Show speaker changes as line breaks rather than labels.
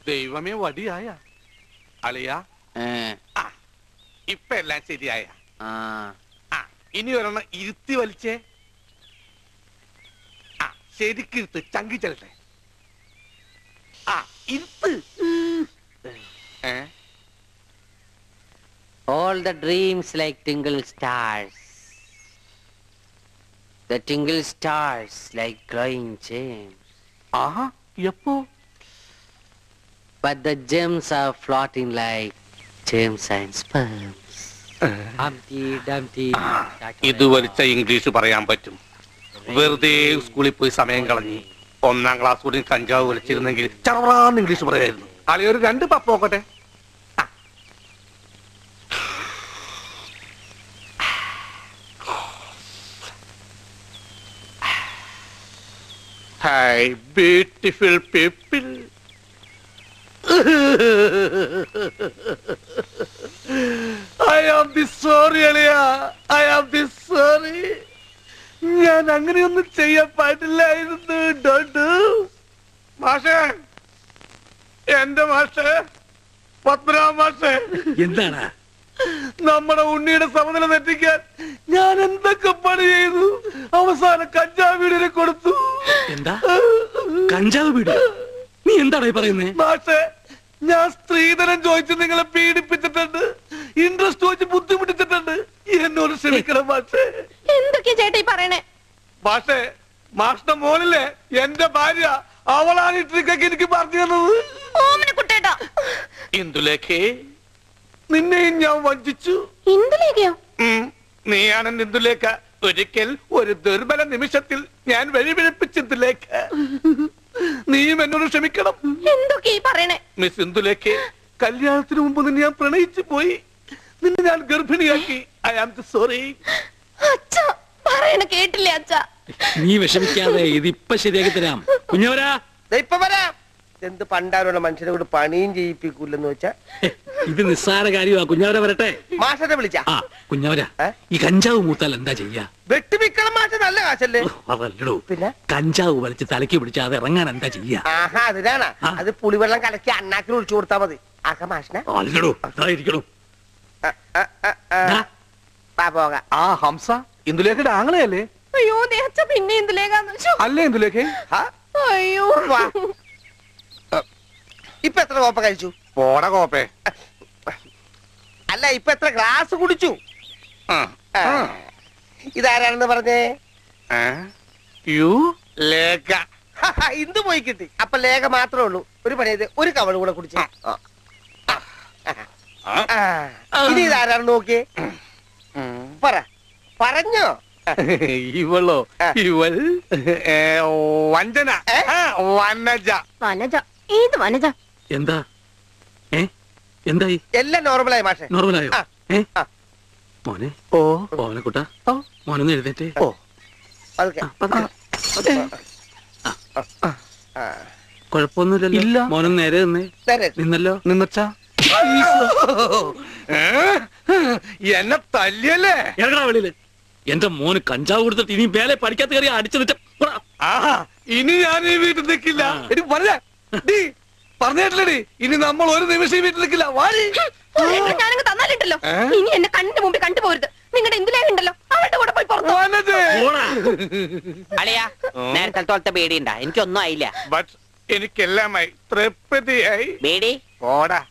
ദൈവമേ വടിയായ അളിയ. ഇപ്പൊ എല്ലാം ശരിയായ. ഇനി ഒരെണ്ണം ഇരുത്തി വലിച്ചേ. ശരിക്കിരുത്ത്, ചങ്കി ചെല്ലട്ടെ. ഇരുത്ത്.
All the dreams like tingle stars. The tingle stars like glowing gems.
എപ്പോ?
But the gems are floating like gems and sperms. Humpty Dumpty.
ഇത് വലിച്ച ഇംഗ്ലീഷ് പറയാൻ പറ്റും. വെറുതെ സ്കൂളിൽ പോയി സമയം കളഞ്ഞ് 1ാം ക്ലാസ് കൂടി കഞ്ചാവ് വലിച്ചിരുന്നെങ്കിൽ ചറവറാന്ന് ഇംഗ്ലീഷ് പറയായിരുന്നു. അളിയൊരു 2 പപ്പ് നോക്കട്ടെ. Hi, beautiful people. I am this sorry, Aliya. I am this sorry. ഞാൻ അങ്ങനെയൊന്നും ചെയ്യാൻ പാടില്ലായിരുന്നു. ഡോണ്ടു മാഷേ, എന്റെ മാഷേ, പത്മനാഭ മാഷേ.
എന്താണ്?
നമ്മുടെ ഉണ്ണിയുടെ സമനില തെറ്റിക്കാൻ ഞാൻ എന്തൊക്കെ പണി ചെയ്തു. അവസാനം കഞ്ചാവ് വീടിനെ കൊടുത്തു.
എന്താ കഞ്ചാവ് വീട്? നീ എന്താണ് പറയുന്നേ?
മാഷേ, ഞാൻ സ്ത്രീധനം ചോദിച്ച് നിങ്ങളെ പീഡിപ്പിച്ചിട്ടുണ്ട്, ഇൻട്രസ്റ്റ് ചോദിച്ച് ബുദ്ധിമുട്ടിച്ചിട്ടുണ്ട്. എന്നോട് ക്ഷമിക്കണം മാഷേ.
എന്തൊക്കെയാ ചേട്ടാ പറയണേ?
മാഷേ, മാഷിന്റെ മോനില്ലേ എന്റെ ഭാര്യ, അവളാണ് ഈ ട്രിക്കൊക്കെ എനിക്ക് പറഞ്ഞു തന്നത്.
കുട്ടേട്ടാ,
ഇന്ദുലേഖേ, നിന്നെയും ഞാൻ വഞ്ചിച്ചു.
ഇന്ദുലേഖയോ?
നീയാണ് ഇന്ദുലേഖ. ഒരിക്കൽ ഒരു ദുർബല നിമിഷത്തിൽ ഞാൻ വഴിപിഴപ്പിച്ചു ഇന്ദുലേഖ. നീയും എന്നോട് ക്ഷമിക്കണം.
എന്തൊക്കെയാ പറയണേ?
മിസ് ഇന്ദുലേഖേ, കല്യാണത്തിന് മുമ്പ് നിന്നെ ഞാൻ പ്രണയിച്ചു പോയി. നിന്നെ ഞാൻ ഗർഭിണിയാക്കി. I am sorry.
അച്ഛാ പറയണ കേട്ടില്ലേ അച്ഛാ?
നീ വിഷമിക്കാതെ, ഇതിപ്പ ശരിയാക്കി തരാം. കുഞ്ഞവരാ,
ഇപ്പൊ വരാം. എന്ത് പണ്ടാലുള്ള മനുഷ്യനെ കൂടെ പണിയും ചെയ്യിപ്പിക്കൂലെന്ന് വെച്ചാ
ഇത് നിസ്സാര കാര്യമാ. കുഞ്ഞവര വരട്ടെ.
മാഷനെ വിളിച്ച
കുഞ്ഞവര, ഈ കഞ്ചാവ് മൂത്താൽ എന്താ ചെയ്യാ?
വെട്ടിമിക്കണം മാഷ, നല്ല കാശല്ലേ?
അതല്ലടോ,
പിന്നെ
കഞ്ചാവ് വലിച്ച് തലയ്ക്ക് പിടിച്ചാൽ അത് ഇറങ്ങാൻ എന്താ ചെയ്യാ?
ആഹാ, അതിനാണ്. അത് പുളിവെള്ളം കലക്കി അണ്ണാക്കിൽ ഒഴിച്ചു കൊടുത്താ മതി. ആഹാ മാഷനെ.
അല്ലടോ, അതായിരിക്കണോ.
പോകാം.
ഹംസ ഇന്ദുലേഖയുടെ ആങ്ങളെയല്ലേ?
അയ്യോ ദേഹച്ച, പിന്നെ ഇന്ദുലേഖ
അല്ലേ ഇന്ദുലേഖേ?
അയ്യോ,
ഇപ്പൊ എത്ര കോപ്പ കഴിച്ചു?
പോട കോപ്പേ.
അല്ല, ഇപ്പൊ എത്ര ഗ്ലാസ് കുടിച്ചു? ഇതാരാണെന്ന് പറഞ്ഞേ?
ലേഖ.
ഇന്ദു പോയി കിട്ടി. അപ്പൊ ലേഖ മാത്രമേ ഉള്ളൂ. ഒരു പണി ചെയ്ത് ഒരു കവള് കൂടെ കുടിച്ചു. ഇനി ഇതാരാണെന്ന് നോക്കിയേ. പറഞ്ഞോ?
ഇവളോ? ഇവൾ വഞ്ചന. വനജ.
വനജ? ഏത് വനജ?
എന്താ എന്തായി?
എല്ലാം നോർമലായി മാഷെ.
നോർമലായോ? മോനെ, മോനെക്കുട്ടാ, മോനൊന്ന് എഴുന്നേറ്റേ. കുഴപ്പമൊന്നുമില്ലല്ലോ. മോനൊന്ന് നേരെ നിന്നേ. നിന്നല്ലോ.
നിന്നച്ചാ എന്നെ തല്ലിയല്ലേ?
ഇറങ്ങടാ വെളിയില്. എന്റെ മോന് കഞ്ചാവ് കൊടുത്തിട്ട് ഇനി വേലെ പഠിക്കാത്ത കയറി അടിച്ചു.
ഇനി ഞാൻ ഈ വീട്ടിൽ നിൽക്കില്ല. പറഞ്ഞിട്ടില്ലടി, ഇനി നമ്മൾ ഒരു നിമിഷം ഈ വീട്ടിൽ നിൽക്കില്ല.
ഞാനങ്ങ് തന്നാലിട്ടല്ലോ. ഇനി എന്നെ കണ്ണിന്റെ മുമ്പിൽ കണ്ടുപോരുത്. നിങ്ങളുടെ എന്തിലേഖ ഉണ്ടല്ലോ, അവളുടെ കൂടെ പോയി പുറത്തു.
അളിയാ, നേരത്തെ തോളത്തെ പേടിയുണ്ടാ? എനിക്കൊന്നും ആയില്ല.
എനിക്കെല്ലാമായി തൃപ്തിയായി.
പേടി
പോടാ.